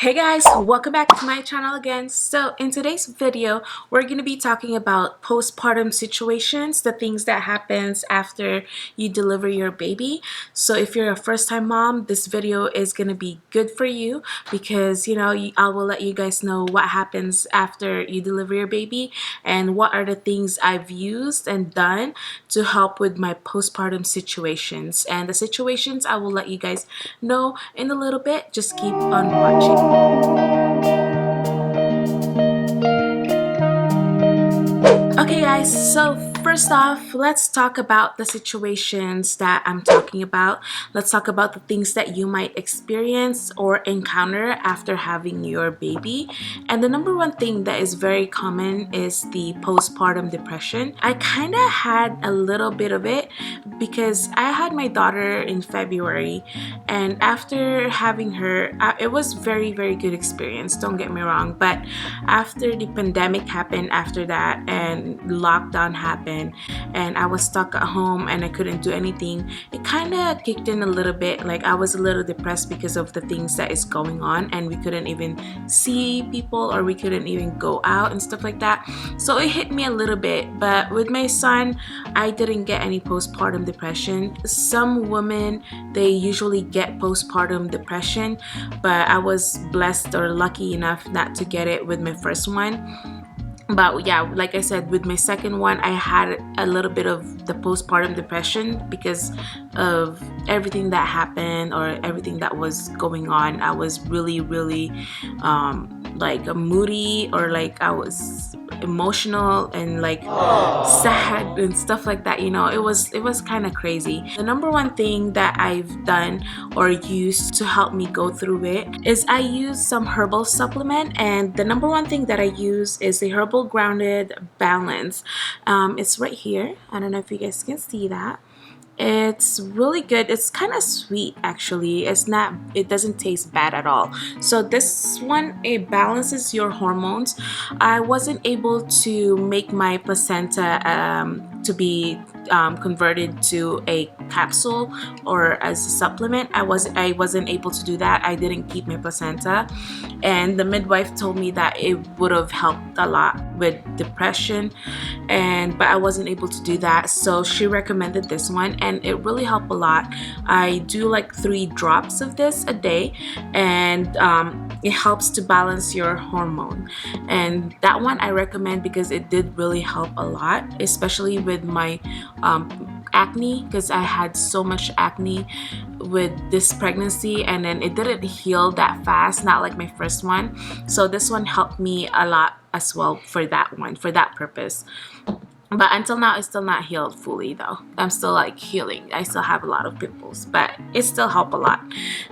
Hey guys, welcome back to my channel again. So in today's video, we're going to be talking about postpartum situations, the things that happens after you deliver your baby. So if you're a first-time mom, this video is going to be good for you because I will let you guys know what happens after you deliver your baby and what are the things I've used and done to help with my postpartum situations. And the situations I will let you guys know in a little bit. Just keep on watching. Okay guys, so first off, let's talk about the situations that I'm talking about. Let's talk about the things that you might experience or encounter after having your baby. And the number one thing that is very common is the postpartum depression. I kind of had a little bit of it because I had my daughter in February, and after having her, it was very good experience, don't get me wrong, but after the pandemic happened after that and lockdown happened and I was stuck at home and I couldn't do anything, it kind of kicked in a little bit. Like I was a little depressed because of the things that is going on, and we couldn't even see people or we couldn't even go out and stuff like that. So it hit me a little bit. But with my son, I didn't get any postpartum depression. Some women, they usually get postpartum depression, but I was blessed or lucky enough not to get it with my first one. But yeah, like I said, with my second one, I had a little bit of the postpartum depression because of everything that happened or everything that was going on. I was really like moody, or like I was emotional and like sad and stuff like that. It was kind of crazy. The number one thing that I've done or used to help me go through it is I use some herbal supplement, and the number one thing that I use is the herbal grounded balance. It's right here. I don't know if you guys can see that. It's really good. It's kind of sweet actually. It doesn't taste bad at all. So this one, it balances your hormones. I wasn't able to make my placenta to be converted to a capsule or as a supplement. I wasn't able to do that. I didn't keep my placenta, and the midwife told me that it would have helped a lot with depression, but I wasn't able to do that. So she recommended this one, and it really helped a lot. I do like 3 drops of this a day, and it helps to balance your hormone. And that one I recommend because it did really help a lot, especially with my acne, because I had so much acne with this pregnancy, and then it didn't heal that fast, not like my first one. So this one helped me a lot as well for that purpose. But until now, it's still not healed fully though. I'm still like healing. I still have a lot of pimples, but it still helped a lot.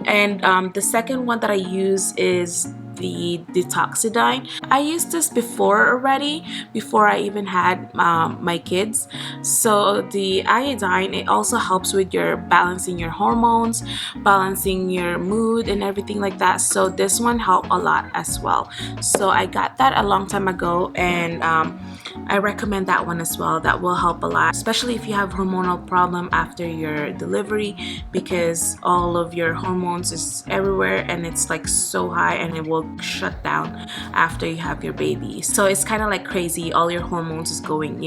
And the second one that I use is the Detoxidine. I used this before already, before I even had my kids. So the iodine, it also helps with your balancing your hormones, balancing your mood and everything like that. So this one helped a lot as well. So I got that a long time ago, and I recommend that one as well. That will help a lot, especially if you have hormonal problem after your delivery, because all of your hormones is everywhere and it's like so high, and it will shut down after you have your baby. So it's kind of like crazy. All your hormones is going,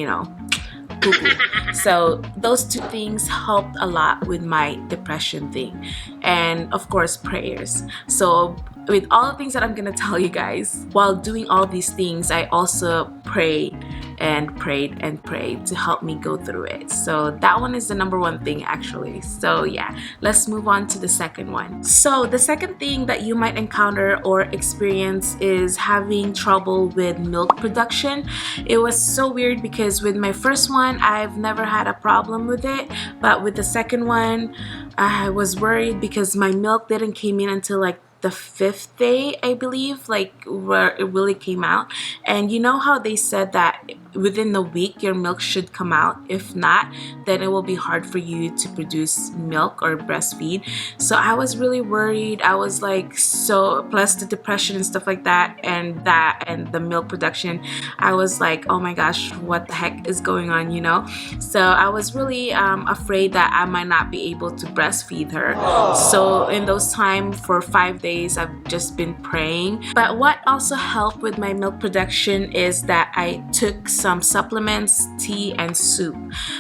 cuckoo. So those 2 things helped a lot with my depression thing, and of course prayers. So with all the things that I'm gonna tell you guys, while doing all these things, I also prayed to help me go through it. So that one is the number one thing actually. So yeah, let's move on to the second one. So the second thing that you might encounter or experience is having trouble with milk production. It was so weird because with my first one, I've never had a problem with it, but with the second one, I was worried because my milk didn't came in until like the 5th day, I believe, like where it really came out. And you know how they said that within the week your milk should come out. If not, then it will be hard for you to produce milk or breastfeed. So I was really worried. I was like, so plus the depression and stuff like that and the milk production, I was like, oh my gosh, what the heck is going on, you know? So I was really afraid that I might not be able to breastfeed her. So in those time for 5 days I've just been praying. But what also helped with my milk production is that I took some supplements, tea, and soup.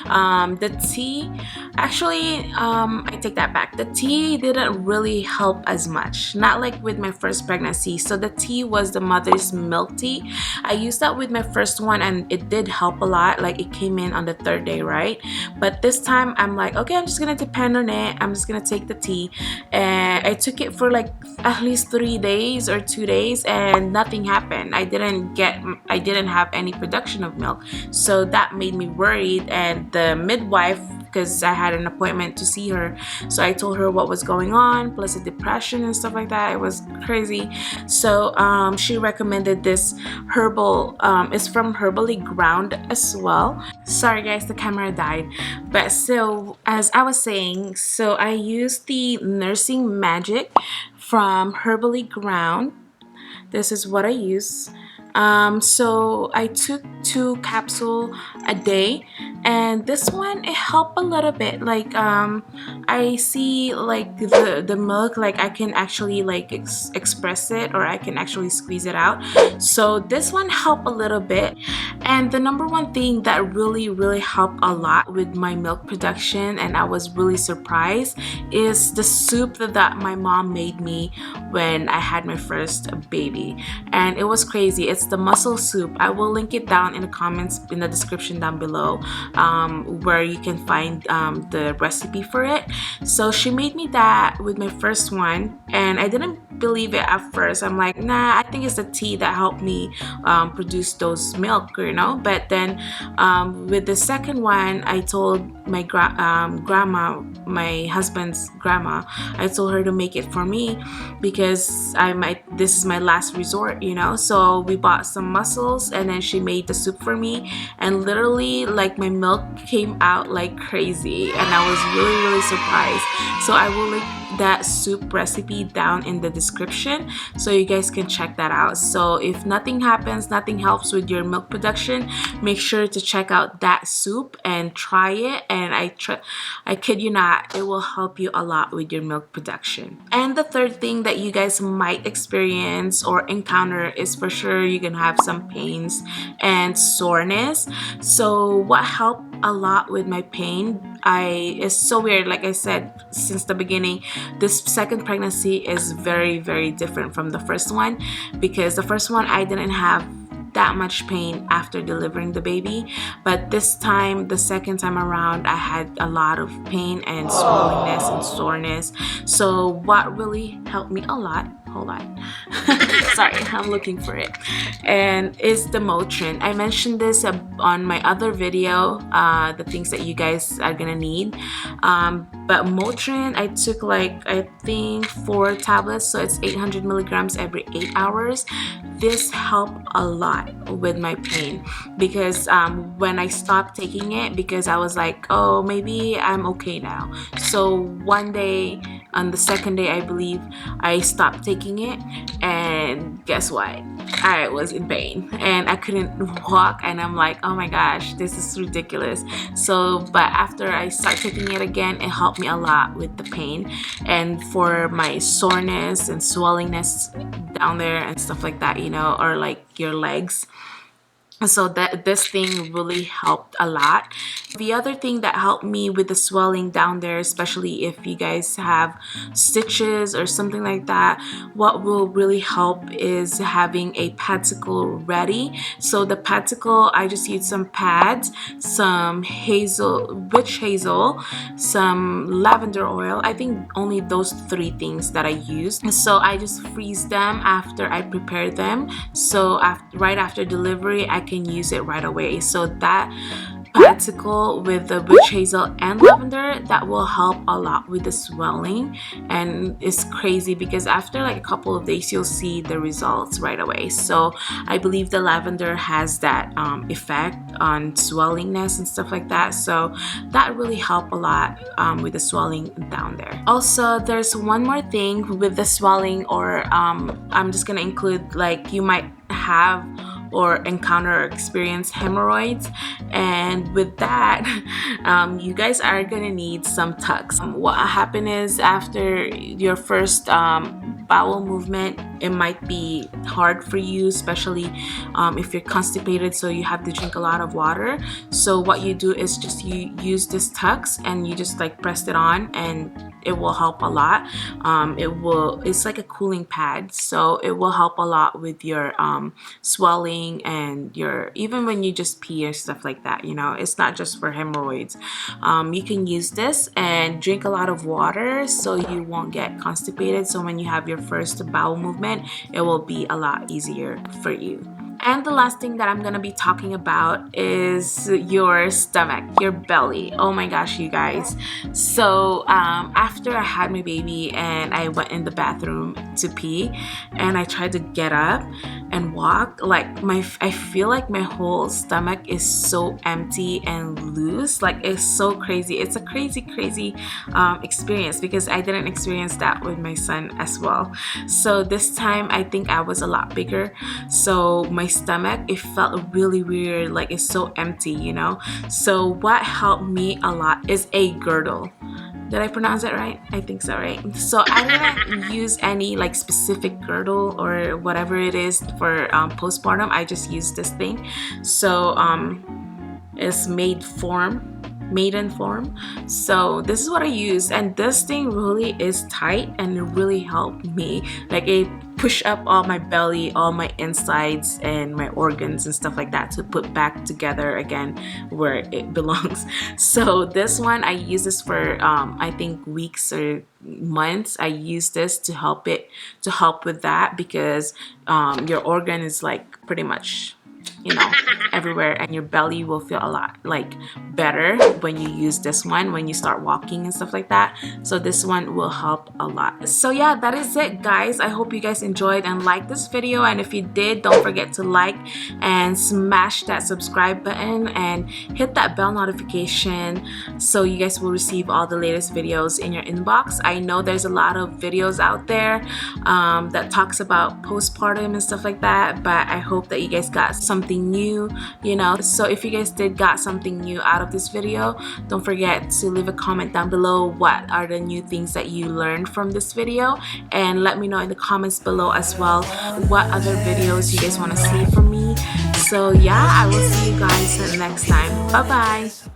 The tea, actually, I take that back. The tea didn't really help as much, not like with my first pregnancy. So the tea was the mother's milk tea. I used that with my first one and it did help a lot. Like it came in on the 3rd day, right? But this time I'm like, okay, I'm just gonna depend on it. I'm just gonna take the tea. And I took it for like at least 3 days or 2 days and nothing happened. I didn't have any production of milk. So that made me worried, and the midwife, because I had an appointment to see her, so I told her what was going on, plus the depression and stuff like that. It was crazy. So she recommended this herbal, it's from Herbally Ground as well. Sorry guys, the camera died. But so as I was saying, so I used the Nursing Magic from Herbally Ground. This is what I use. So I took 2 capsules a day, and this one, it helped a little bit. Like I see like the milk, like I can actually like express it, or I can actually squeeze it out. So this one helped a little bit. And the number one thing that really helped a lot with my milk production, and I was really surprised, is the soup that my mom made me when I had my first baby. And it was crazy. It's the mussel soup. I will link it down in the comments, in the description down below, where you can find the recipe for it. So she made me that with my first one, and I didn't believe it at first. I'm like, nah, I think it's the tea that helped me produce those milk, you know. But then with the second one, I told my grandma, my husband's grandma, I told her to make it for me because this is my last resort, you know. So we bought some mussels, and then she made the soup for me, and literally like my milk came out like crazy, and I was really surprised. So I will link that soup recipe down in the description so you guys can check that out. So if nothing helps with your milk production, make sure to check out that soup and try it. And I kid you not, it will help you a lot with your milk production. And the third thing that you guys might experience or encounter is for sure you're gonna have some pains and soreness. So what helped a lot with my pain, it's so weird, like I said since the beginning, this second pregnancy is very different from the first one, because the first one I didn't have that much pain after delivering the baby, but this time, the second time around, I had a lot of pain and swollenness and soreness. So what really helped me a lot, hold on sorry, I'm looking for it, and is the Motrin. I mentioned this on my other video, the things that you guys are gonna need, but Motrin, I took like I think 4 tablets, so it's 800 milligrams every 8 hours. This helped a lot with my pain, because when I stopped taking it, because I was like, oh, maybe I'm okay now. So one day, on the second day I believe, I stopped taking it, and guess what? I was in pain and I couldn't walk, and I'm like, oh my gosh, this is ridiculous. So but after I started taking it again, it helped me a lot with the pain and for my soreness and swellingness down there and stuff like that, you know, or like your legs. So that this thing really helped a lot. The other thing that helped me with the swelling down there, especially if you guys have stitches or something like that, what will really help is having a PADSICLE ready. So the PADSICLE, I just use some pads, some witch hazel, some lavender oil. I think only those 3 things that I use. So I just freeze them after I prepare them. So right after delivery, I can use it right away. So that PADSICLE with the witch hazel and lavender, that will help a lot with the swelling. And it's crazy because after like a couple of days you'll see the results right away. So I believe the lavender has that effect on swellingness and stuff like that, so that really helped a lot with the swelling down there. Also, there's one more thing with the swelling, or I'm just gonna include, like, you might have or encounter or experience hemorrhoids, and with that you guys are gonna need some tucks. What happened is, after your first bowel movement, it might be hard for you, especially if you're constipated, so you have to drink a lot of water. So what you do is just you use this tucks and you just like press it on, and it will help a lot. It's like a cooling pad, so it will help a lot with your swelling and your, even when you just pee or stuff like that, you know, it's not just for hemorrhoids. You can use this and drink a lot of water so you won't get constipated, so when you have your first bowel movement, it will be a lot easier for you. And the last thing that I'm gonna be talking about is your stomach, your belly. Oh my gosh, you guys. So after I had my baby and I went in the bathroom to pee, and I tried to get up and walk, like I feel like my whole stomach is so empty and loose. Like, it's so crazy. It's a crazy experience, because I didn't experience that with my son as well. So this time I think I was a lot bigger, so my stomach, it felt really weird, like it's so empty, you know. So what helped me a lot is a girdle. Did I pronounce it right? I think so, right? So I didn't use any like specific girdle or whatever it is for postpartum. I just used this thing. So it's maiden form. So this is what I use, and this thing really is tight, and it really helped me. Like, it push up all my belly, all my insides and my organs and stuff like that, to put back together again where it belongs. So this one, I use this for I think weeks or months. I use this to help with that, because your organ is like pretty much, you know, everywhere, and your belly will feel a lot like better when you use this one, when you start walking and stuff like that. So this one will help a lot. So yeah, that is it, guys. I hope you guys enjoyed and liked this video, and if you did, don't forget to like and smash that subscribe button and hit that bell notification so you guys will receive all the latest videos in your inbox. I know there's a lot of videos out there that talks about postpartum and stuff like that, but I hope that you guys got something new, you know. So if you guys did got something new out of this video, don't forget to leave a comment down below what are the new things that you learned from this video, and let me know in the comments below as well what other videos you guys want to see from me. So yeah, I will see you guys next time. Bye bye.